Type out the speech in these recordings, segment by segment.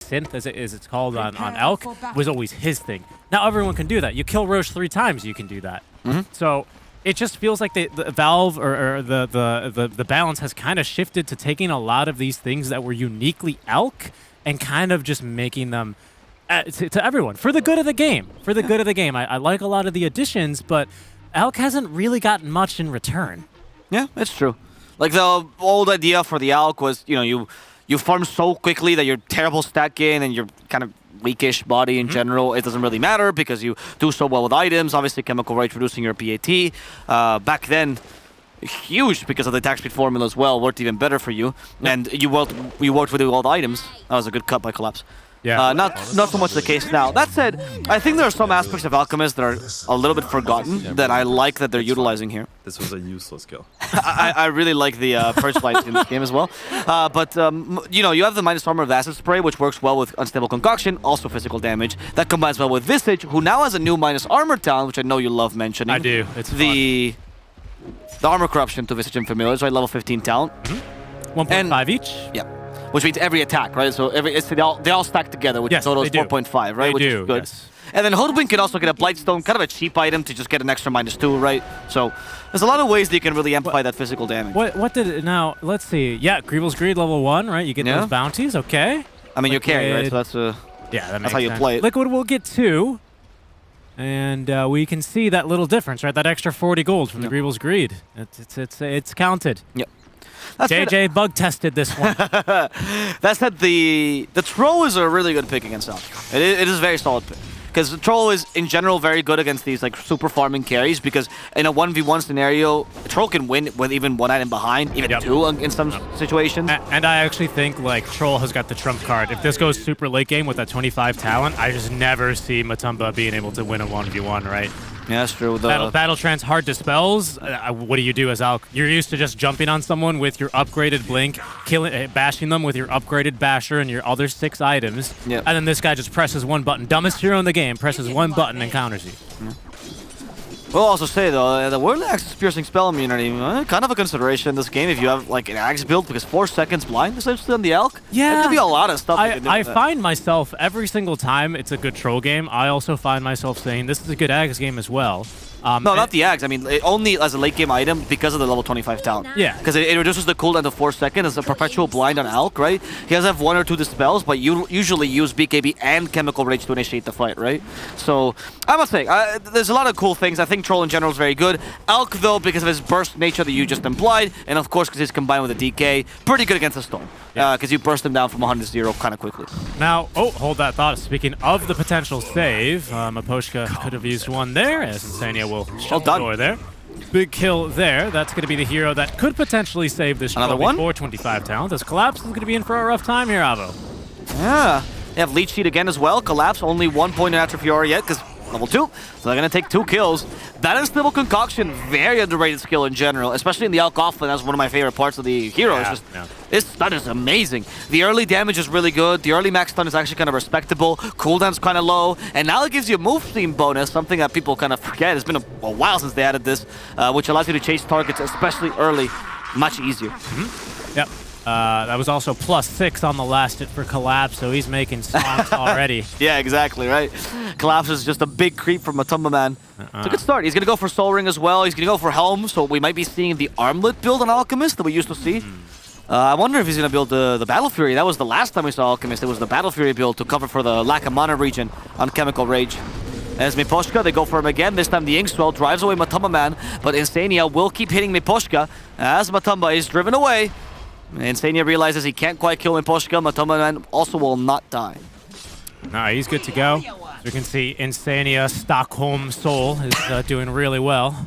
synth, as it's called on Elk, was always his thing. Now everyone can do that. You kill Roche 3 times, you can do that. So it just feels like the Valve or the balance has kind of shifted to taking a lot of these things that were uniquely Elk and kind of just making them to everyone for the good of the game. For the good of the game. I like a lot of the additions, but Elk hasn't really gotten much in return. Yeah, it's true. Like the old idea for the Elk was, you farm so quickly that you're terrible stat gain and you're kind of weakish body in general. It doesn't really matter because you do so well with items. Obviously, Chemical Rage reducing your PAT. Back then, huge because of the attack speed formula as well, worked even better for you. And you worked with all the items. That was a good cut by Collapse. Yeah. Not so much the case now. That said, I think there are some aspects of Alchemist that are a little bit forgotten that I like that they're utilizing here. This was a useless kill. I really like the Purge Light in this game as well. But you have the minus armor of Acid Spray, which works well with Unstable Concoction, also physical damage. That combines well with Visage, who now has a new minus armor talent, which I know you love mentioning. I do. It's the armor corruption to Visage and Familiars, right? Level 15 talent. 1.5 each. Yeah. Which means every attack, right? So they all stack together, which total is 4.5, right? Which is good. Yes. And then Hoodwink can also get a Blightstone, kind of a cheap item to just get an extra -2, right? So there's a lot of ways that you can really amplify that physical damage. What did it now? Let's see. Yeah, Greevil's Greed level 1, right? You get those bounties, okay. I mean, you're carrying, right? So that's that's how you play it. Liquid will get 2. And we can see that little difference, right? That extra 40 gold from the Greevil's Greed. It's counted. Yep. JJ bug tested this one. That said, the Troll is a really good pick against Elk. It is a very solid pick. Because the Troll is, in general, very good against these like super farming carries, because in a 1v1 scenario, a Troll can win with even 1 item behind, even 2 in some situations. And I actually think like Troll has got the trump card. If this goes super late game with that 25 talent, I just never see Matumba being able to win a 1v1, right? Yeah, that's true. Battle Trance hard dispels. What do you do as Elk? You're used to just jumping on someone with your upgraded Blink, bashing them with your upgraded Basher and your other 6 items. Yep. And then this guy just presses 1 button. Dumbest hero in the game presses 1 button and counters you. We'll also say, though, the Whirling Axe's piercing spell immunity, kind of a consideration in this game if you have like an Axe build, because 4 seconds blind essentially on the Elk. Yeah. That could be a lot of stuff. I find myself, every single time it's a good Troll game, I also find myself saying, this is a good Axe game as well. No, not the Axe. I mean, only as a late game item because of the level 25 talent. Yeah. Because it reduces the cooldown to 4 seconds. It's a perpetual blind on Elk, right? He does have 1 or 2 dispels, but you usually use BKB and Chemical Rage to initiate the fight, right? So, I must say, there's a lot of cool things. I think Troll in general is very good. Elk, though, because of his burst nature that you just implied, and of course because he's combined with a DK, pretty good against the Storm. Because you burst him down from 100 to 0 kind of quickly. Now, hold that thought. Speaking of the potential save, Maposhka could have used 1 there, as Insania will shut the door there. Big kill there. That's going to be the hero that could potentially save this Another one? for 25 talent. As Collapse is going to be in for a rough time here, Avo. Yeah. They have Leech Seed again as well. Collapse, only 1 point in Natural Fury yet, because level 2. So they're going to take 2 kills. That Unstable Concoction, very underrated skill in general, especially in the Elk offlane. That's one of my favorite parts of the hero. This stun is amazing. The early damage is really good. The early max stun is actually kind of respectable. Cooldown's kind of low. And now it gives you a move theme bonus, something that people kind of forget. It's been a while since they added this, which allows you to chase targets, especially early, much easier. Yep. That was also +6 on the last hit for Collapse, so he's making songs already. Yeah, exactly, right? Collapse is just a big creep from Matumba Man. It's a good start. He's going to go for Soul Ring as well. He's going to go for Helm, so we might be seeing the Armlet build on Alchemist that we used to see. I wonder if he's going to build the Battle Fury. That was the last time we saw Alchemist. It was the Battle Fury build to cover for the lack of mana region on Chemical Rage. As Miposhka, they go for him again. This time the Inkswell drives away Matumba Man, but Insania will keep hitting Miposhka as Matumba is driven away. Insania realizes he can't quite kill Miposhka. Matumba Man also will not die. No, he's good to go. As we can see, Insania Stockholm Soul is doing really well.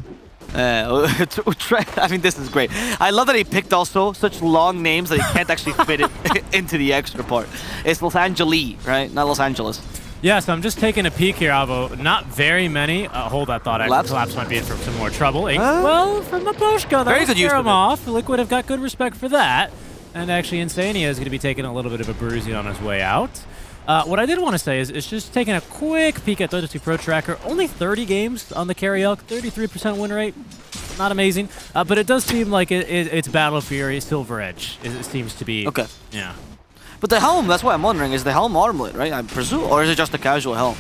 I mean, this is great. I love that he picked also such long names that he can't actually fit it into the extra part. It's Los Angeles, right? Not Los Angeles. Yeah, so I'm just taking a peek here, Avo. Not very many. Hold that thought. Collapse might be in for some more trouble. Well, from Maposhka, that will scare him off. Liquid have got good respect for that. And actually, Insania is going to be taking a little bit of a bruising on his way out. What I did want to say is just taking a quick peek at Dota2 Pro Tracker. Only 30 games on the carry Elk, 33% win rate. Not amazing, but it does seem like it's Battle Fury Silver Edge. It seems to be. Okay. Yeah. But the helm, that's what I'm wondering, is the helm armlet, right? I presume, or is it just a casual helm?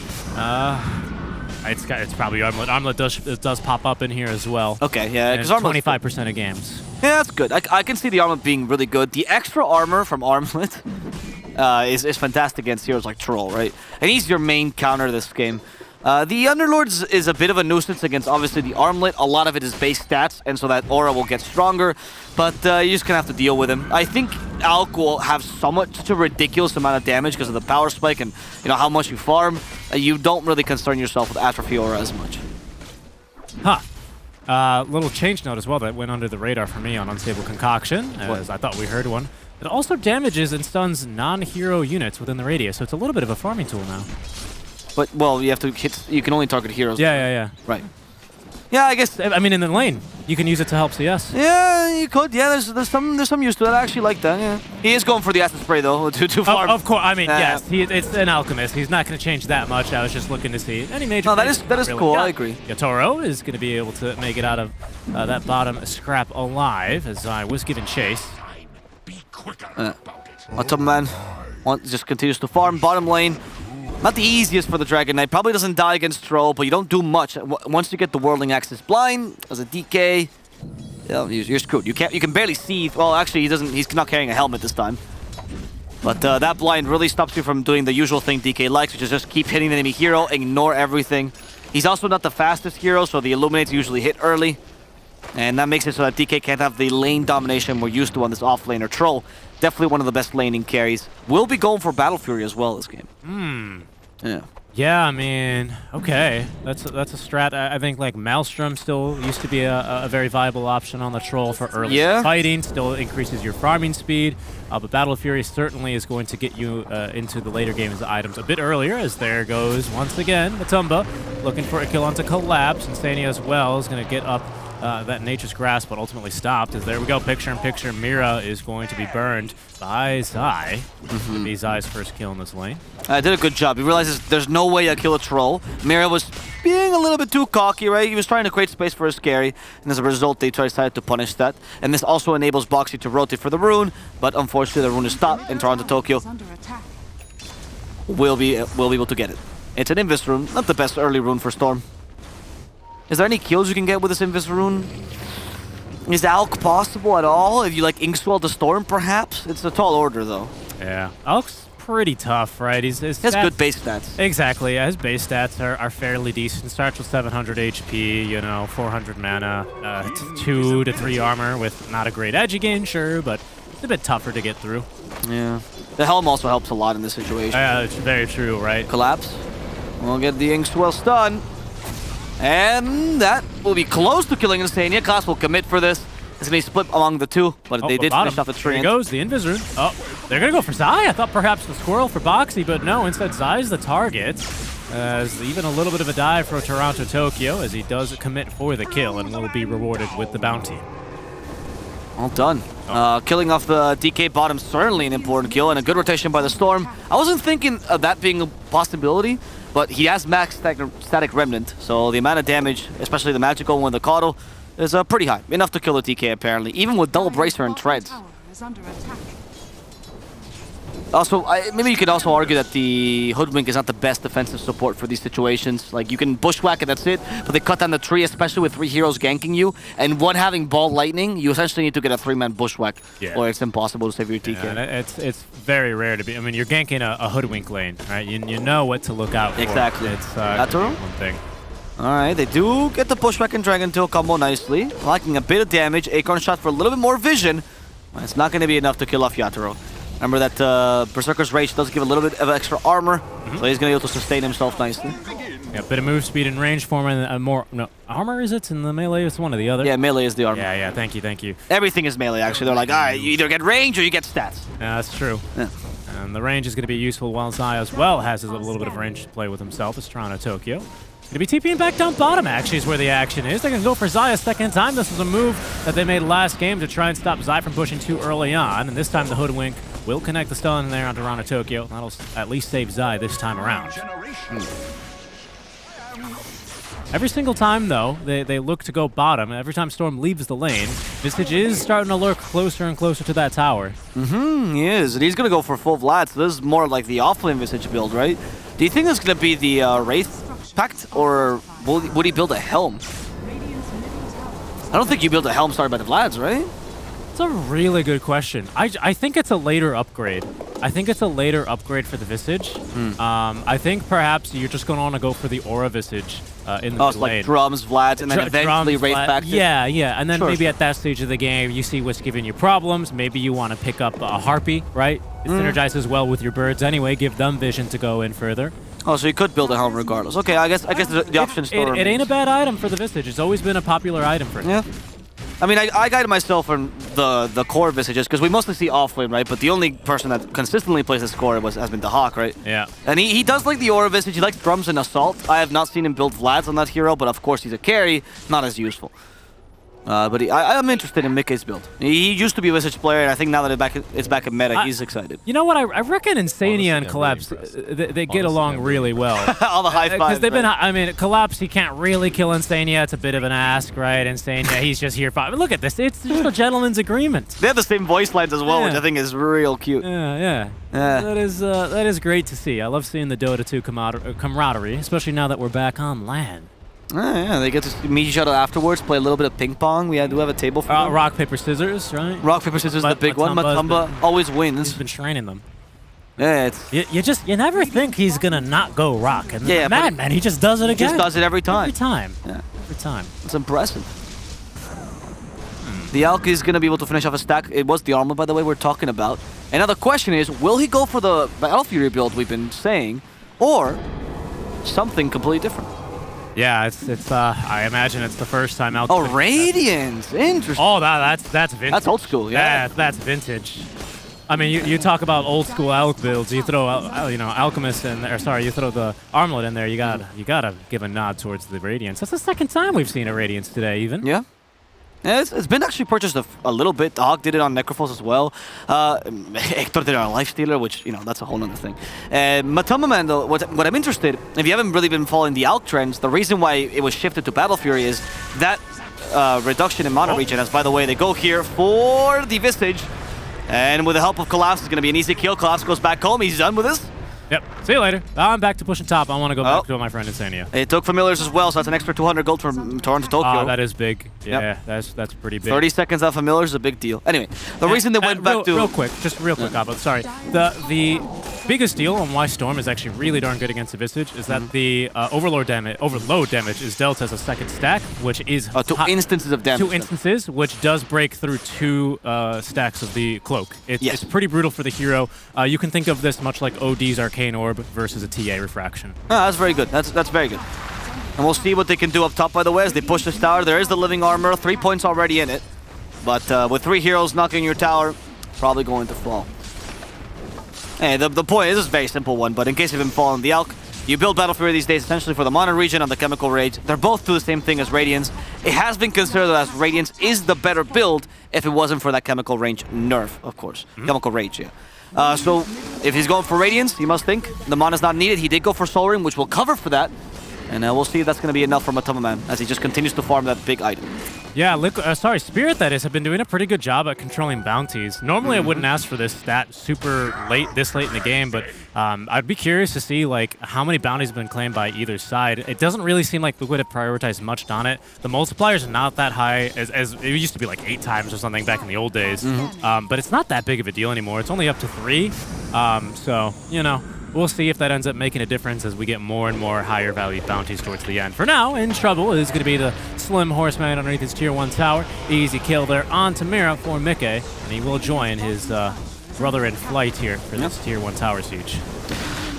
It's probably armlet. Armlet does pop up in here as well. Okay, yeah, because 25% of games. Yeah, that's good. I can see the armlet being really good. The extra armor from armlet is fantastic against heroes like Troll, right? And he's your main counter this game. The Underlords is a bit of a nuisance against, obviously, the armlet. A lot of it is base stats, and so that aura will get stronger. But you're just going to have to deal with him. I think Alk will have such a ridiculous amount of damage because of the power spike and how much you farm. You don't really concern yourself with Atrophy aura as much. Huh. Little change note as well that went under the radar for me on Unstable Concoction, as I thought we heard one. It also damages and stuns non-hero units within the radius, so it's a little bit of a farming tool now. But, well, you have to hit... You can only target heroes. Yeah. Right. Yeah, I guess... I mean, in the lane, you can use it to help CS. Yeah, you could. Yeah, there's some use to that. I actually like that, yeah. He is going for the acid spray, though, to farm. Of course. I mean, yes, it's an alchemist. He's not going to change that much. I was just looking to see any major... No, that is really cool. I agree. Yatoro is going to be able to make it out of that bottom scrap alive, as I was given chase. Top man just continues to farm. Bottom lane. Not the easiest for the Dragon Knight. Probably doesn't die against Troll, but you don't do much. Once you get the Whirling Axis blind, as a DK, you're screwed. You can barely see. Well, actually, he's not carrying a helmet this time. But that blind really stops you from doing the usual thing DK likes, which is just keep hitting the enemy hero, ignore everything. He's also not the fastest hero, so the Illuminates usually hit early. And that makes it so that DK can't have the lane domination we're used to on this off-laner. Troll, definitely one of the best laning carries. Will be going for Battle Fury as well this game. Yeah. Yeah, I mean, okay. That's a strat. I think like Maelstrom still used to be a very viable option on the Troll for early fighting. Still increases your farming speed. But Battle Fury certainly is going to get you into the later games items a bit earlier, as there goes once again Matumba looking for a kill onto Collapse. And Sania as well is going to get up that Nature's Grasp, but ultimately stopped. As there we go, picture-in-picture. Mira is going to be burned by Zai. It'll be Zai's first kill in this lane. Did a good job. He realizes there's no way I kill a Troll. Mira was being a little bit too cocky, right? He was trying to create space for a Scary, and as a result, they decided to punish that. And this also enables Boxy to rotate for the rune, but unfortunately, the rune is stopped in Toronto, Tokyo. We'll be able to get it. It's an Invis rune, not the best early rune for Storm. Is there any kills you can get with this Invis rune? Is Alk possible at all? If you like Inkswell the Storm, perhaps? It's a tall order, though. Yeah. Alk's pretty tough, right? He has good base stats. Exactly. Yeah, his base stats are fairly decent. Starts with 700 HP, 400 mana, 2 to 3 armor with not a great edge again, sure, but it's a bit tougher to get through. Yeah. The Helm also helps a lot in this situation. Yeah, it's very true, right? Collapse. We'll get the Inkswell stun. And that will be close to killing Insania. Class will commit for this. It's going to be split among the two, but they did finish off the tree. Here goes the Invis rune. Oh, they're going to go for Zai. I thought perhaps the Squirrel for Boxy, but no, instead Zai's the target. As even a little bit of a dive for Toronto Tokyo, as he does commit for the kill and will be rewarded with the bounty. Well done. Killing off the DK bottom, certainly an important kill, and a good rotation by the Storm. I wasn't thinking of that being a possibility, but he has max static remnant, so the amount of damage, especially the magical one with the Caudal, is pretty high. Enough to kill the DK apparently, even with double bracer and treads. Also, maybe you could also argue that the Hoodwink is not the best defensive support for these situations. Like, you can bushwhack and that's it, but they cut down the tree, especially with 3 heroes ganking you, and one having Ball Lightning, you essentially need to get a 3-man bushwhack, or it's impossible to save your TK. Yeah, it's very rare to be. I mean, you're ganking a Hoodwink lane, right? You know what to look out for. Exactly. It's one thing. Alright, they do get the pushback and Dragon Tail combo nicely. Liking a bit of damage. Acorn shot for a little bit more vision. It's not going to be enough to kill off Yatoro. Remember that Berserker's Rage does give a little bit of extra armor, so he's going to be able to sustain himself nicely. Yeah, a bit of move speed and range for him, and more... No, armor is it? In the melee, it's one or the other? Yeah, melee is the armor. Yeah, thank you. Everything is melee, actually. They're like, alright, you either get range or you get stats. Yeah, that's true. Yeah. And the range is going to be useful while Zai as well has a little bit of range to play with himself as Toronto Tokyo. Going to be TPing back down bottom, actually, is where the action is. They're going to go for Zai a second time. This was a move that they made last game to try and stop Zai from pushing too early on. And this time the Hoodwink will connect the stun there on Toronto Tokyo. That'll at least save Zai this time around. Every single time, though, they look to go bottom. Every time Storm leaves the lane, Visage is starting to lurk closer and closer to that tower. He is. And he's going to go for full Vlad, so this is more like the offlane Visage build, right? Do you think it's going to be the Wraith Pact, or would he build a Helm? I don't think you build a Helm started by the Vlads, right? It's a really good question. I think it's a later upgrade. I think it's a later upgrade for the Visage. I think perhaps you're just going to want to go for the Aura Visage in the mid lane. Like Drums, Vlad, and then eventually Wraith Pact. Yeah, and then maybe at that stage of the game, you see what's giving you problems. Maybe you want to pick up a Harpy, right? It synergizes well with your birds anyway. Give them vision to go in further. Oh, so you could build a Helm regardless. Okay, I guess the option still it ain't a bad item for the Visage. It's always been a popular item for him. Yeah. I mean, I guided myself on the core Visages because we mostly see offlane, right? But the only person that consistently plays this core has been the Hawk, right? Yeah. And he does like the Aura Visage. He likes Drums and Assault. I have not seen him build Vlads on that hero, but of course he's a carry, not as useful. But I'm interested in Mickey's build. He used to be a Visage player, and I think now that it's back in meta, he's excited. You know what? I reckon Insania and Collapse, they get along really well. All the high fives. Because they've been, I mean, Collapse, he can't really kill Insania. It's a bit of an ask, right? Insania, he's just here. Look at this. It's just a gentleman's agreement. They have the same voice lines as well, which I think is real cute. Yeah. That is great to see. I love seeing the Dota2 camaraderie, especially now that we're back on LAN. Yeah, they get to meet each other afterwards, play a little bit of ping pong. We do have a table for them. Rock, paper, scissors, right? Rock, paper, scissors, the big one. Matumba always wins. He's been training them. Yeah, you never think he's gonna not go rock, and Madman, he just does it again. He just does it every time. Every time. Yeah, every time. It's impressive. The Alk is gonna be able to finish off a stack. It was the armor, by the way, we're talking about. And now the question is, will he go for the Battle Fury build we've been saying, or something completely different? Yeah, it's I imagine it's the first time out. Oh, Radiance! Interesting. Oh, that's vintage. That's old school, yeah. That's vintage. I mean, you talk about old school Alk builds. You throw, Alchemist in there. Sorry, you throw the Armlet in there. You gotta give a nod towards the Radiance. That's the second time we've seen a Radiance today, even. Yeah. Yeah, it's been actually purchased a little bit. The Hawk did it on Necrophos as well. Hector did it on Lifestealer, which, that's a whole other thing. Matuma Man, though, what I'm interested, if you haven't really been following the Alk trends, the reason why it was shifted to Battle Fury is that reduction in mana regen. As by the way, they go here for the Visage. And with the help of Collapse, it's going to be an easy kill. Collapse goes back home. He's done with this. Yep. See you later. I'm back to pushing top. I want to go back to my friend Insania. It took Familiars as well, so that's an extra 200 gold from Toronto Tokyo. Oh, that is big. Yeah, that's pretty big. 30 seconds off Familiars is a big deal. Anyway, the reason they went back to... Real quick, Abba, sorry. The biggest deal on why Storm is actually really darn good against the Visage is that the overload damage is dealt as a second stack, which is... 2 instances of damage. 2 instances, which does break through 2 stacks of the cloak. It's pretty brutal for the hero. You can think of this much like OD's Arcane Orb versus a TA Refraction. That's very good. That's very good. And we'll see what they can do up top, by the way, as they push this tower. There is the Living Armor, 3 points already in it. But with 3 heroes knocking your tower, probably going to fall. Hey, the point is, this is a very simple one, but in case you've been following the Alk, you build Battle Fury these days essentially for the Mana Regen and the Chemical Rage. They're both do the same thing as Radiance. It has been considered as Radiance is the better build if it wasn't for that Chemical Range nerf, of course. Chemical Rage, yeah. So if he's going for Radiance, you must think the mana's not needed. He did go for Soul Ring, which will cover for that. And we'll see if that's going to be enough for Matuma Man as he just continues to farm that big item. Yeah, Spirit, that is, have been doing a pretty good job at controlling bounties. Normally, I wouldn't ask for this stat this late in the game, but I'd be curious to see how many bounties have been claimed by either side. It doesn't really seem like Liquid have prioritized much on it. The multipliers are not that high, as it used to be like 8 times or something back in the old days. But it's not that big of a deal anymore. It's only up to 3. So, we'll see if that ends up making a difference as we get more and more higher value bounties towards the end. For now, in trouble is going to be the Slim Horseman underneath his Tier 1 tower. Easy kill there on Tamira for Mickey, and he will join his brother in flight here for this Tier 1 tower siege.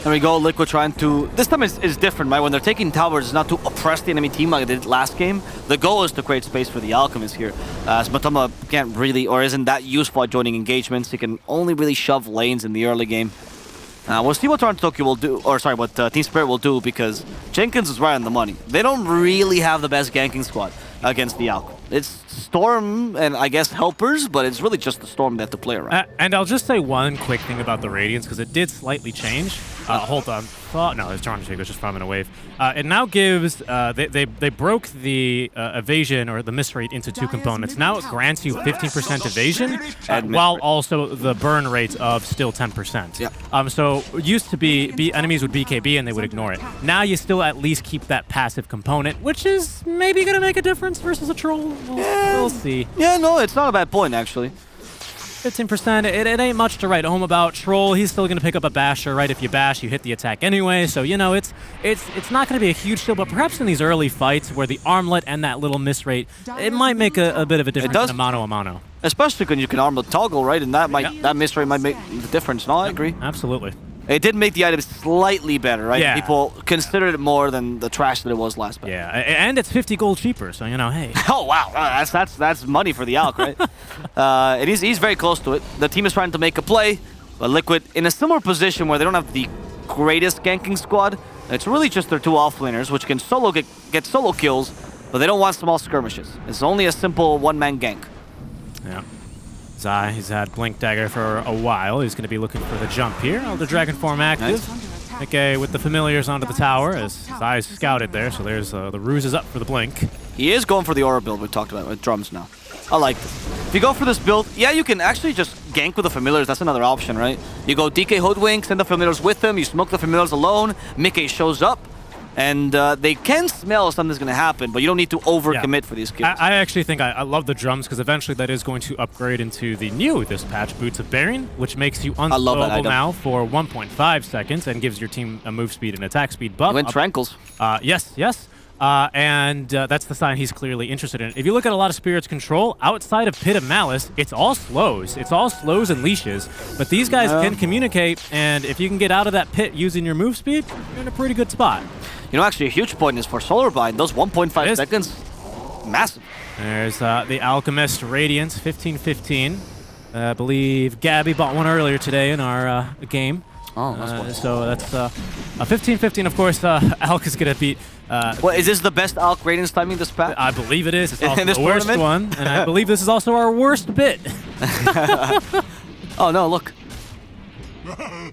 There we go, Liquid trying to... This time is different, right? When they're taking towers, it's not to oppress the enemy team like they did last game. The goal is to create space for the Alchemist here. As Matuma can't really, or isn't that useful at joining engagements. He can only really shove lanes in the early game. We'll see what Toronto Tokyo will do, or sorry, what Team Spirit will do, because Jenkins is right on the money. They don't really have the best ganking squad against the Alk. It's Storm and I guess helpers, but it's really just the Storm they have to play around. And I'll just say one quick thing about the Radiance, because it did slightly change. Hold on. Oh, no, it's Toronto was just farming a wave. It now gives, they broke the evasion or the miss rate into two components. Now it grants you 15% evasion, while also the burn rate of still 10%. Yeah. So it used to be enemies would BKB and they would ignore it. Now you still at least keep that passive component, which is maybe going to make a difference versus a troll. We'll see. Yeah, no, it's not a bad point, actually. 15%, it ain't much to write home about. Troll, he's still going to pick up a basher, right? If you bash, you hit the attack anyway. So, you know, it's not going to be a huge deal, but perhaps in these early fights where the armlet and that little miss rate, it might make a bit of a difference in a mano-a-mano. Especially when you can armlet toggle, right? And that miss rate might make the difference. No, I agree. Absolutely. It did make the item slightly better, right? Yeah. People considered it more than the trash that it was last battle. Yeah, and it's 50 gold cheaper, so, you know, hey. Oh, wow. That's money for the Alk, right? And he's very close to it. The team is trying to make a play, but Liquid in a similar position where they don't have the greatest ganking squad. It's really just their two offlaners, which can get solo kills, but they don't want small skirmishes. It's only a simple one-man gank. Yeah. Zai, he's had Blink Dagger for a while. He's going to be looking for the jump here. Oh, the Dragon Form active. Nice. Okay, with the familiars onto the tower as Zai's scouted there, so there's the ruse is up for the Blink. He is going for the aura build we talked about with drums now. I like this. If you go for this build, yeah, you can actually just gank with the familiars. That's another option, right? You go DK Hoodwink, send the familiars with them, you smoke the familiars alone, Mickey shows up, and they can smell something's going to happen, but you don't need to overcommit for these kills. I actually think I love the drums, because eventually that is going to upgrade into the new this patch, Boots of Bearing, which makes you unslowable now for 1.5 seconds and gives your team a move speed and attack speed buff. Went Trankles. Yes. And that's the sign he's clearly interested in. If you look at a lot of Spirit's control, outside of Pit of Malice, it's all slows. It's all slows and leashes. But these guys can communicate, and if you can get out of that pit using your move speed, you're in a pretty good spot. You know, actually, a huge point is for Solar Bind. Those 1.5 seconds, massive. There's the Alchemist Radiance, 15-15. I believe Gabby bought one earlier today in our game. Oh, that's so that's 15-15. Of course, Alk is going to beat. Well, is this the best Alk Radiance timing this patch? I believe it is. It's also the worst one, and I believe this is also our worst bit. Oh no! Look,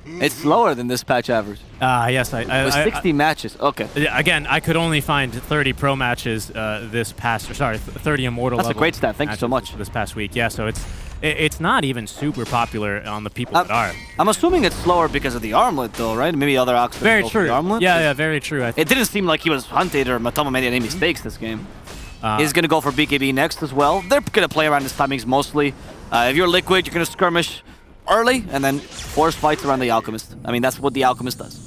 it's slower than this patch average. Yes, it was 60 matches. Okay. Again, I could only find 30 pro matches 30 immortal. That's a great stat. Thank you so much. This past week, yeah. So it's not even super popular on the people that are. I'm assuming it's slower because of the armlet, though, right? Maybe other Alks. Very true. The armlet. Yeah, very true. It didn't seem like he was hunted or Matoma made any mistakes this game. He's gonna go for BKB next as well. They're gonna play around his timings mostly. If you're Liquid, you're gonna skirmish early and then force fights around the Alchemist. I mean, that's what the Alchemist does.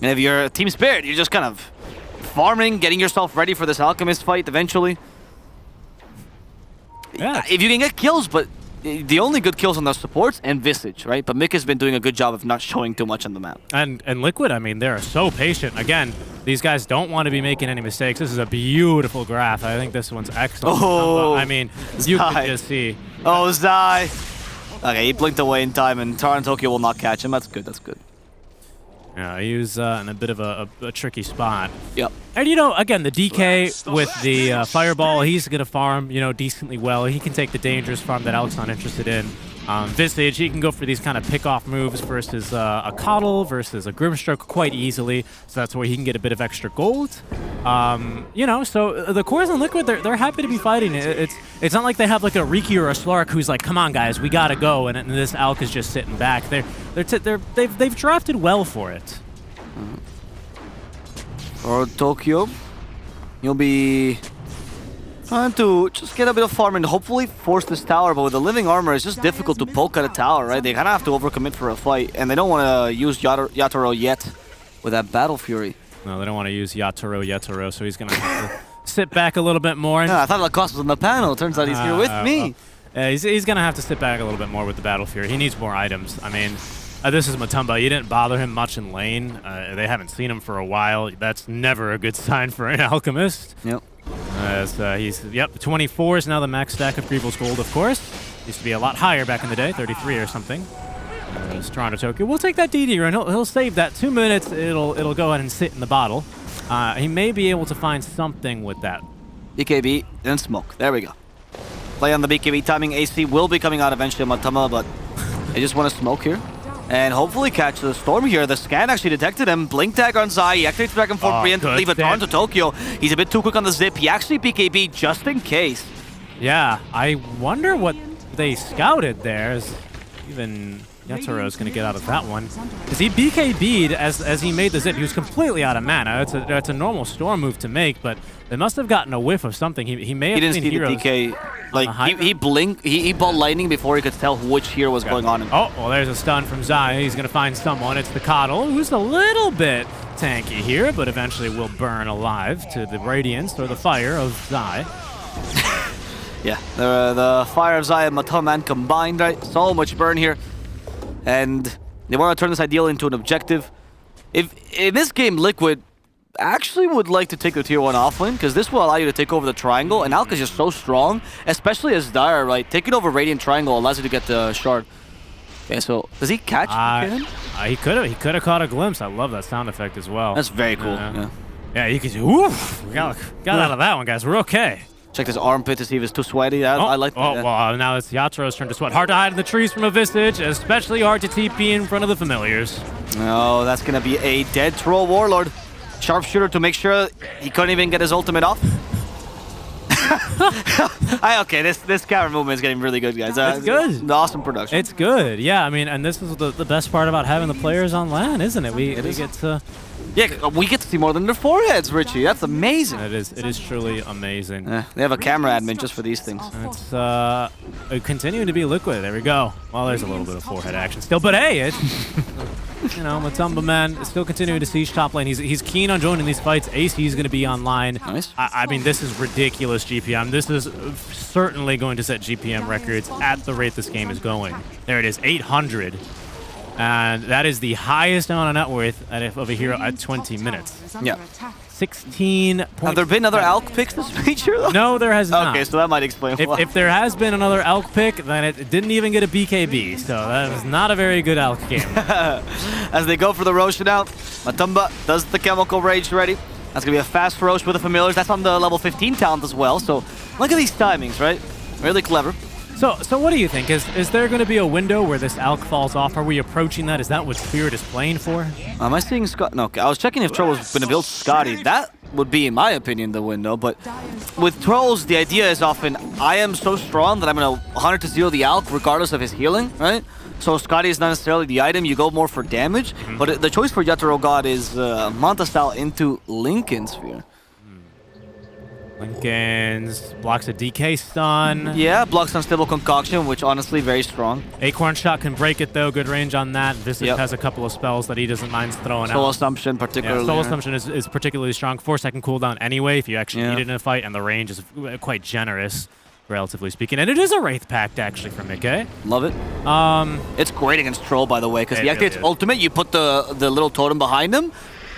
And if you're Team Spirit, you're just kind of farming, getting yourself ready for this Alchemist fight eventually. Yeah. If you can get kills, but the only good kills on the supports and Visage, right? But Mick has been doing a good job of not showing too much on the map. And Liquid, I mean, they're so patient. Again, these guys don't want to be making any mistakes. This is a beautiful graph. I think this one's excellent. Oh, I mean, you can just see. Oh, Zai. Okay, he blinked away in time, and Tokyo will not catch him. That's good. That's good. Yeah, he was in a bit of a tricky spot. Yep. And, you know, again, the DK with the Fireball, he's going to farm, you know, decently well. He can take the dangerous farm that Alex not interested in. Visage, he can go for these kind of pick-off moves versus a Coddle versus a Grimstroke quite easily. So that's where he can get a bit of extra gold. You know, so the cores in Liquid, they're happy to be fighting. It's not like they have like a Riki or a Slark who's like, come on, guys, we got to go. And this Alk is just sitting back. They've drafted well for it. For Tokyo, you'll be trying to just get a bit of farm and hopefully force this tower, but with the living armor, it's just difficult to poke at a tower, right? They kind of have to overcommit for a fight, and they don't want to use Yatoro yet with that Battle Fury. No, they don't want to use Yatoro, so he's going to have to sit back a little bit more. Yeah, I thought Lacoste was on the panel. Turns out he's here with me. He's going to have to sit back a little bit more with the Battle Fury. He needs more items. I mean, this is Matumba. You didn't bother him much in lane. They haven't seen him for a while. That's never a good sign for an Alchemist. Yep. He's 24 is now the max stack of Grievel's gold, of course. Used to be a lot higher back in the day, 33 or something. Toronto Tokyo. We'll take that DD run. He'll save that 2 minutes. It'll go ahead and sit in the bottle. He may be able to find something with that BKB, then smoke. There we go. Play on the BKB timing. AC will be coming out eventually on Matama, but they just want to smoke here. And hopefully catch the storm here. The scan actually detected him. Blink tag on Zai. He activates Dragon Force preemptively, but on to Tokyo. He's a bit too quick on the zip. He actually BKB just in case. Yeah, I wonder what they scouted there. Even Yatsuro's going to get out of that one. Because he BKB'd as he made the zip. He was completely out of mana. It's a normal storm move to make, but they must have gotten a whiff of something. He may have seen heroes. He didn't see the DK. Like, he blinked, he bought lightning before he could tell which hero was going on. Oh, well, there's a stun from Zai. He's going to find someone. It's the Coddle, who's a little bit tanky here, but eventually will burn alive to the radiance or the fire of Zai. Yeah, the fire of Zai and Matoman combined, right? So much burn here. And they want to turn this ideal into an objective. If in this game, Liquid actually would like to take the tier 1 offlane, because this will allow you to take over the triangle, and Alk is just so strong, especially as Dire, right? Taking over Radiant Triangle allows you to get the shard. Okay, so does he catch him? He could have caught a glimpse. I love that sound effect as well. That's very cool. Yeah, you could do. Oof, we got out of that one, guys. We're okay. Check this armpit to see if it's too sweaty. I like that. Oh, well, now it's Yatsuro's turn to sweat. Hard to hide in the trees from a Visage, especially hard to TP in front of the familiars. Oh, that's going to be a dead Troll Warlord. Sharpshooter to make sure he couldn't even get his ultimate off. Okay, this camera movement is getting really good, guys. It's good. Awesome production. It's good, yeah. I mean, and this is the best part about having the players on LAN, isn't it? We get to... Yeah, we get to see more than their foreheads, Richie. That's amazing. It is truly amazing. They have a camera admin just for these things. It's continuing to be Liquid. There we go. Well, there's a little bit of forehead action still, but hey, it's you know, Matumba Man is still continuing to siege top lane. He's keen on joining these fights. AC is going to be online. Nice. I mean, this is ridiculous GPM. This is certainly going to set GPM records at the rate this game is going. There it is, 800. And that is the highest amount of net worth of a hero at 20 minutes. Yeah. 16. Have there been other Alk picks this feature, though? No, there has not. Okay, so that might explain why. If there has been another Alk pick, then it didn't even get a BKB, so that was not a very good Alk game. As they go for the Roshan out, Matumba does the Chemical Rage ready. That's going to be a fast Rosh with the Familiars. That's on the level 15 talent as well, so look at these timings, right? Really clever. So what do you think? Is there going to be a window where this Alk falls off? Are we approaching that? Is that what Spirit is playing for? Am I seeing Scott? No, I was checking if Troll was going to build Scotty. That would be, in my opinion, the window. But with Trolls, the idea is often, I am so strong that I'm going to 100 to 0 the Alk regardless of his healing, right? So Scotty is not necessarily the item. You go more for damage. But the choice for Yatoro God is Manta style into Lincoln Sphere. Lincoln's blocks a DK stun. Yeah, blocks Unstable Concoction, which honestly very strong. Acorn Shot can break it though, good range on that. Visage has a couple of spells that he doesn't mind throwing Soul out. Assumption particularly. Yeah, Soul Assumption is particularly strong. 4-second cooldown anyway if you actually need it in a fight, and the range is quite generous, relatively speaking. And it is a Wraith Pact actually from Mickey. Love it. It's great against Troll, by the way, because he activates ultimate, you put the little totem behind him,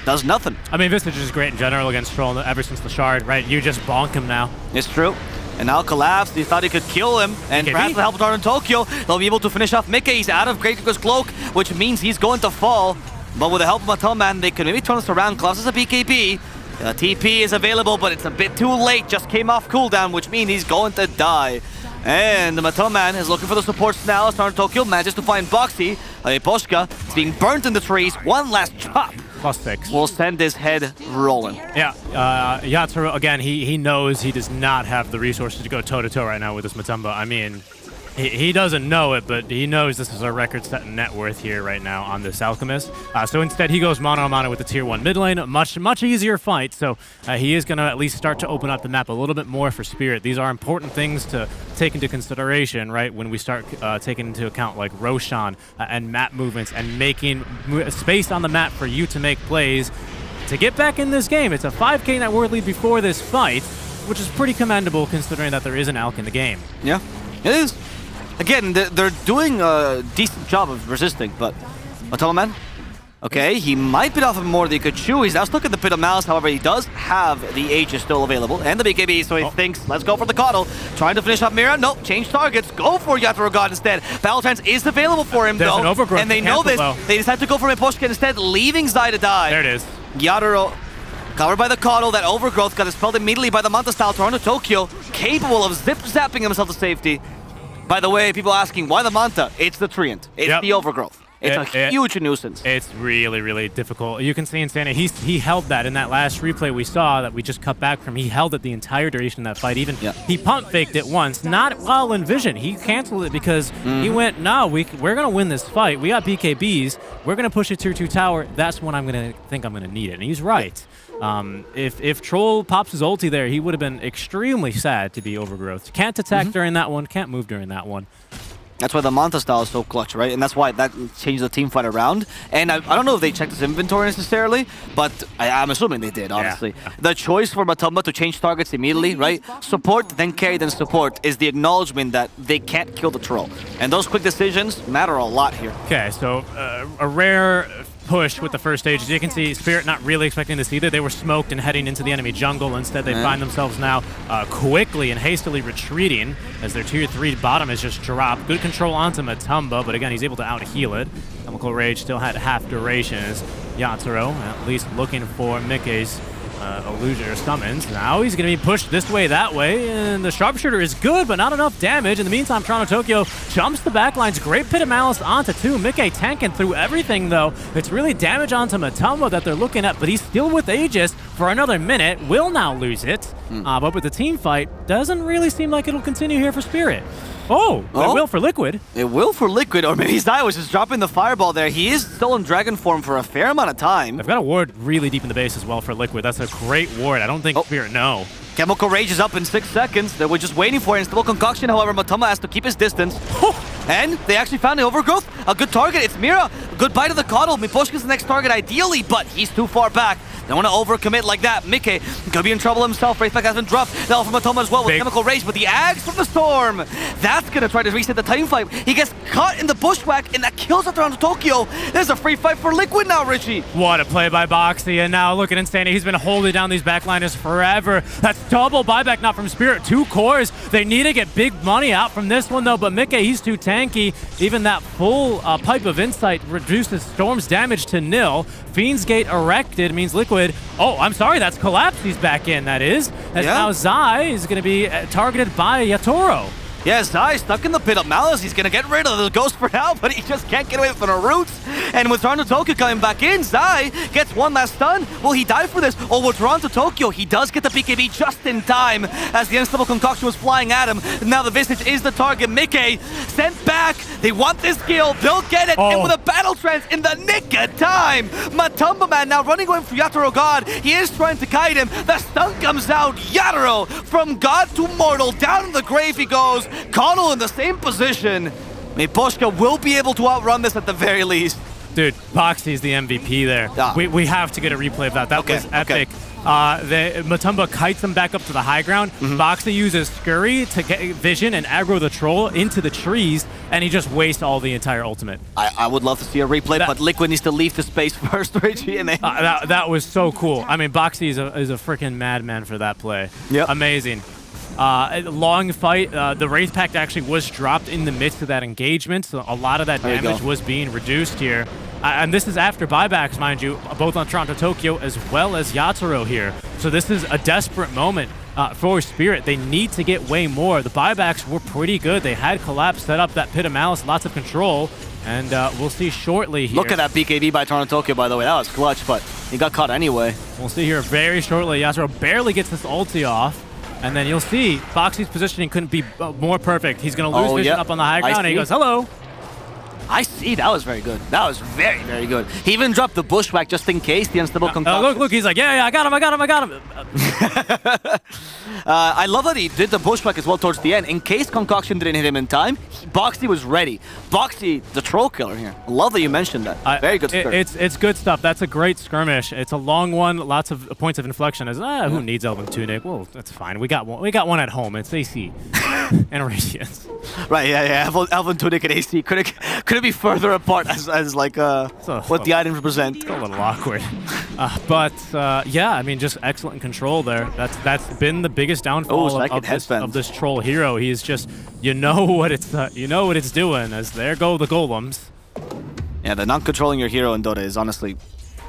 does nothing. I mean, Visage is great in general against Troll ever since the Shard, right? You just bonk him now. It's true. And now collapsed. He thought he could kill him. And perhaps with help of in Tokyo, they'll be able to finish off Mickey. He's out of Great Krika's cloak, which means he's going to fall. But with the help of Matoman, they can maybe turn this around. Klaus is a BKB. TP is available, but it's a bit too late. Just came off cooldown, which means he's going to die. And the Matoman is looking for the supports now. Star Tokyo manages to find Boxy. Poshka is being burnt in the trees. One last chop. +6. Will send his head rolling. Yeah, Yatsuro, again, he knows he does not have the resources to go toe-to-toe right now with this Matumba. I mean, he doesn't know it, but he knows this is a record-setting net worth here right now on this Alchemist. So instead, he goes mono-a-mono with the Tier 1 mid lane. Much easier fight, so he is going to at least start to open up the map a little bit more for Spirit. These are important things to take into consideration, right, when we start taking into account, like, Roshan and map movements and making space on the map for you to make plays. To get back in this game, it's a 5k net worth lead before this fight, which is pretty commendable considering that there is an Alk in the game. Yeah, it is. Again, they're doing a decent job of resisting, but Matoman, okay, he might bit off more than he could chew. He's now stuck in the Pit of Malice, however, he does have the Aegis still available, and the BKB, so he thinks, let's go for the Coddle. Trying to finish off Mira, nope, change targets, go for Yatoro God instead. Battle Trance is available for him, though, and they know this. They decide to go for Miposhka instead, leaving Zai to die. There it is. Yatoro Covered by the Coddle, that overgrowth got expelled immediately by the Manta style Toronto Tokyo, capable of zip-zapping himself to safety. By the way, people asking, why the Manta? It's the Treant. It's the overgrowth. It's a huge nuisance. It's really, really difficult. You can see Insane, he held that in that last replay we saw that we just cut back from. He held it the entire duration of that fight. Even he pump faked it once, not while in vision. He canceled it because he went, no, we're going to win this fight. We got BKBs. We're going to push a tier 2 tower. That's when I'm going to think I'm going to need it. And he's right. If Troll pops his ulti there, he would have been extremely sad to be overgrowth. Can't attack during that one, can't move during that one. That's why the Manta style is so clutch, right? And that's why that changed the team fight around. And I don't know if they checked his inventory necessarily, but I'm assuming they did, honestly. Yeah. The choice for Matumba to change targets immediately, right? Support, then carry, then support, is the acknowledgement that they can't kill the troll. And those quick decisions matter a lot here. Okay, so a rare push with the first stage. As you can see, Spirit not really expecting this either. They were smoked and heading into the enemy jungle. Instead, they find themselves now quickly and hastily retreating as their tier 3 bottom is just dropped. Good control onto Matumba, but again, he's able to out-heal it. Chemical Rage still had half duration as Yatoro, at least looking for Mickey's illusion or summons. Now he's going to be pushed this way, that way, and the sharpshooter is good, but not enough damage. In the meantime, Toronto Tokyo jumps the backlines. Great Pit of Malice onto 2. Mickey tanking through everything, though. It's really damage onto Matumba that they're looking at, but he's still with Aegis for another minute. Will now lose it, but with the team fight, doesn't really seem like it'll continue here for Spirit. Oh, it will for Liquid. It will for Liquid, or maybe Zai was just dropping the fireball there. He is still in Dragon form for a fair amount of time. They've got a ward really deep in the base as well for Liquid. That's a great ward. I don't think Spirit know. Chemical Rage is up in 6 seconds. They were just waiting for it. Instable Concoction, however, Matumba has to keep his distance. And they actually found the overgrowth. A good target. It's Mira. Goodbye to the Coddle. Miposhka's the next target ideally, but he's too far back. Don't want to overcommit like that. Mickey could be in trouble himself. Wraithback has been dropped. Now from Matumba as well with Chemical Rage, but the Axe from the Storm. That's going to try to reset the time fight. He gets caught in the bushwhack, and that kills out around Tokyo. There's a free fight for Liquid now, Richie. What a play by Boxy, and now look at Insanity. He's been holding down these backliners forever. That's double buyback now from Spirit. 2 cores. They need to get big money out from this one, though, but Mickey, he's too tanky. Even that full Pipe of Insight reduces Storm's damage to nil. Fiend's Gate erected means Liquid. Oh, I'm sorry, that's Collapse he's back in, that is. As now Zai is going to be targeted by Yatoro. Yeah, Zai stuck in the Pit of Malice. He's going to get rid of the Ghost for now, but he just can't get away from the roots. And with Toronto Tokyo coming back in, Zai gets one last stun. Will he die for this? Oh, with Toronto Tokyo, he does get the BKB just in time as the Unstable Concoction was flying at him. Now the Visage is the target. Mickey sent back. They want this kill. They'll get it. And with a Battle Trance in the nick of time, Matumba Man now running away from Yatoro God. He is trying to kite him. The stun comes out. Yatoro from God to mortal. Down in the grave he goes. Coddle in the same position. Miposhka will be able to outrun this at the very least. Dude, Boxy's the MVP there. We have to get a replay of that. That was epic. Matumba kites him back up to the high ground. Boxy uses Scurry to get vision and aggro the troll into the trees, and he just wastes all the entire ultimate. I would love to see a replay, but Liquid needs to leave the space first, Richie. And that was so cool. I mean, Boxy is a freaking madman for that play. Yep. Amazing. Long fight. The Wraith Pact actually was dropped in the midst of that engagement, so a lot of that damage was being reduced here. And this is after buybacks, mind you, both on Toronto Tokyo as well as Yatoro here. So this is a desperate moment for Spirit. They need to get way more. The buybacks were pretty good. They had Collapse set up that Pit of Malice, lots of control, and we'll see shortly here. Look at that BKB by Toronto Tokyo, by the way. That was clutch, but he got caught anyway. We'll see here very shortly. Yatoro barely gets this ulti off. And then you'll see Boxy's positioning couldn't be more perfect. He's going to lose vision up on the high ground, and he goes, hello. I see. That was very good. That was very, very good. He even dropped the bushwhack just in case the Unstable Concoction. Look, he's like, yeah, I got him. I love that he did the bushwhack as well towards the end. In case Concoction didn't hit him in time, Boxy was ready. Boxy, the troll killer here. Love that you mentioned that. Very good skirmish. It's good stuff. That's a great skirmish. It's a long one. Lots of points of inflection. Who needs Elven Tunic? Well, that's fine. We got one at home. It's AC and Radiance. Right, yeah. Elven Tunic and AC. Could it be further apart as like what the items represent? It's a little awkward. Yeah, I mean, just excellent control there. That's been the biggest downfall of this troll hero. He's just, you know what it's doing. As there go the golems. Yeah, the not controlling your hero in Dota is honestly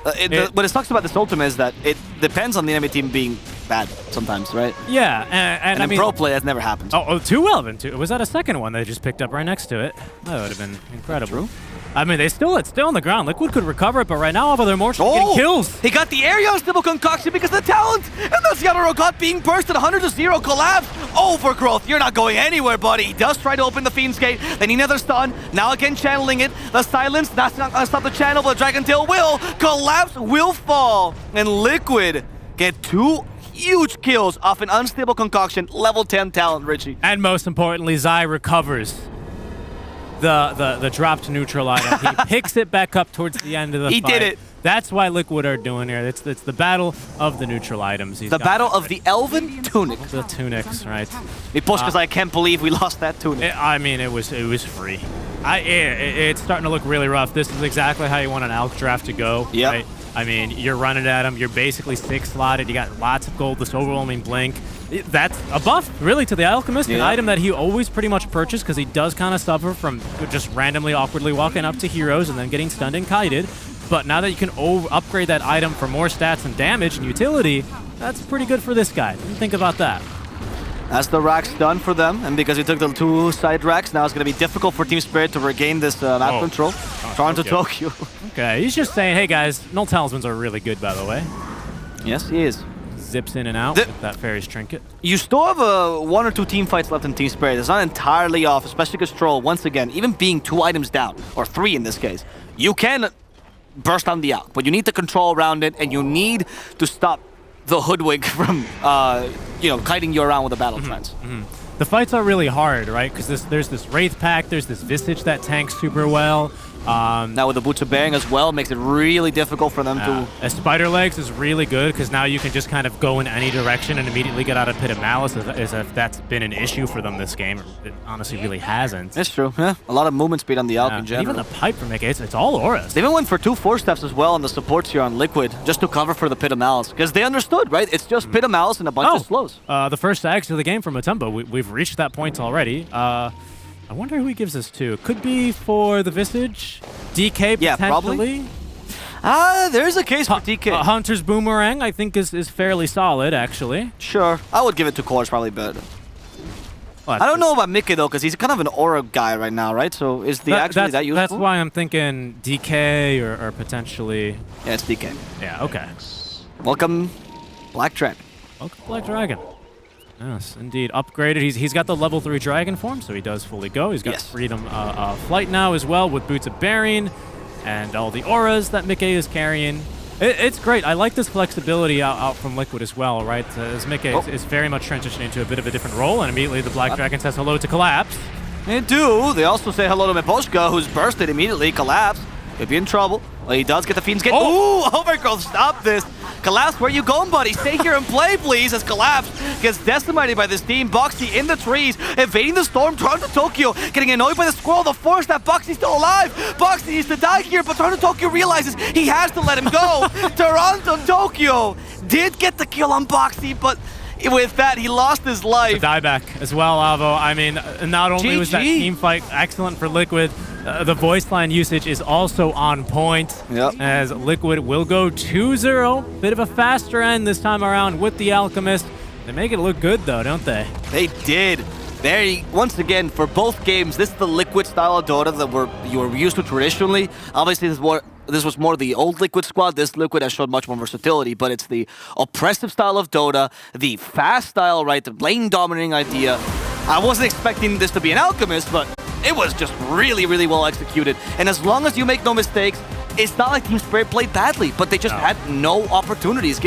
What it sucks about this ultimate is that it depends on the enemy team being bad sometimes, right? Yeah, and I in mean, pro play, that's never happened. Oh, too well then. Was that a second one they just picked up right next to it? That would have been incredible. True. I mean, it's still on the ground. Liquid could recover it, but right now, they're more getting kills. He got the area on Stable Concoction because of the talent! And that's the other Rogot being bursted 100-0 collapse. Overgrowth, you're not going anywhere, buddy. He does try to open the Fiend's Gate, then he another stun. Now again channeling it. The silence, that's not gonna stop the channel, but the Dragon Tail will. Collapse will fall. And Liquid get 2 huge kills off an Unstable Concoction, level 10 talent, Richie. And most importantly, Zai recovers the dropped neutral item. He picks it back up towards the end of the fight. He did it. That's why Liquid are doing here. It's the battle of the neutral items. The battle of the Elven Tunic. The tunics, right? We push because I can't believe we lost that tunic. I mean, it was free. It's starting to look really rough. This is exactly how you want an Alk draft to go. Yep. Right? I mean, you're running at him. You're basically 6 slotted. You got lots of gold, this overwhelming blink. That's a buff, really, to the Alchemist, an item that he always pretty much purchased because he does kind of suffer from just randomly, awkwardly walking up to heroes and then getting stunned and kited. But now that you can upgrade that item for more stats and damage and utility, that's pretty good for this guy. Think about that. That's the racks done for them, and because we took the 2 side racks, now it's going to be difficult for Team Spirit to regain this map control. Toronto, Tokyo. Okay, he's just saying, hey guys, Null Talismans are really good, by the way. Yes, he is. Zips in and out with that Fairy's Trinket. You still have 1 or 2 team fights left in Team Spirit. It's not entirely off, especially because Troll, once again, even being 2 items down, or 3 in this case, you can burst down the Alk, but you need to control around it, and you need to stop the hoodwink from, kiting you around with the battle trance. The fights are really hard, right? Because there's this Wraith Pack, there's this Visage that tanks super well. Now with the Boots of Bearing as well, makes it really difficult for them to... Spider Legs is really good because now you can just kind of go in any direction and immediately get out of Pit of Malice as if that's been an issue for them this game. It honestly really hasn't. It's true, yeah. A lot of movement speed on the Alk in general. Even the pipe from Mickey, it's all auras. They even went for 2 4-steps as well on the supports here on Liquid, just to cover for the Pit of Malice. Because they understood, right? It's just Pit of Malice and a bunch of slows. The first axe of the game from Matumba. We've reached that point already. I wonder who he gives this to. Could be for the Visage, DK potentially. Yeah, probably. There's a case for DK. Hunter's Boomerang, I think, is fairly solid, actually. Sure. I would give it to Core's probably better. Well, I don't know about Mickey, though, because he's kind of an aura guy right now, right? So is the actually that useful? That's why I'm thinking DK or potentially... Yeah, it's DK. Yeah, okay. Welcome, Black Dragon. Welcome, Black Dragon. Yes, indeed. Upgraded. He's got the level 3 dragon form, so he does fully go. He's got Freedom Flight now as well with Boots of Bearing and all the auras that Mickey is carrying. It's great. I like this flexibility out from Liquid as well, right? As Mickey is very much transitioning into a bit of a different role, and immediately the Black Dragon says hello to Collapse. They do. They also say hello to Miposhka, who's bursted immediately. Collapse. Could be in trouble. Well, he does get the Fiend's Gate. Ooh, Overgrowth, stop this. Collapse, where you going, buddy? Stay here and play, please, as Collapse gets decimated by this team. Boxy in the trees, evading the storm. Toronto Tokyo getting annoyed by the squirrel. The force that Boxy's still alive. Boxy needs to die here, but Toronto Tokyo realizes he has to let him go. Toronto Tokyo did get the kill on Boxy, but with that, he lost his life. The dieback as well, Avo. I mean, not only was that team fight excellent for Liquid, the voice line usage is also on point. Yep. As Liquid will go 2-0. Bit of a faster end this time around with the Alchemist. They make it look good, though, don't they? They did. Once again, for both games, this is the Liquid style of Dota that you were used to traditionally. Obviously, this was more the old Liquid squad. This Liquid has shown much more versatility, but it's the oppressive style of Dota, the fast style, right, the lane dominating idea. I wasn't expecting this to be an Alchemist, but it was just really, really well executed. And as long as you make no mistakes, it's not like Team Spirit played badly, but they just had no opportunities given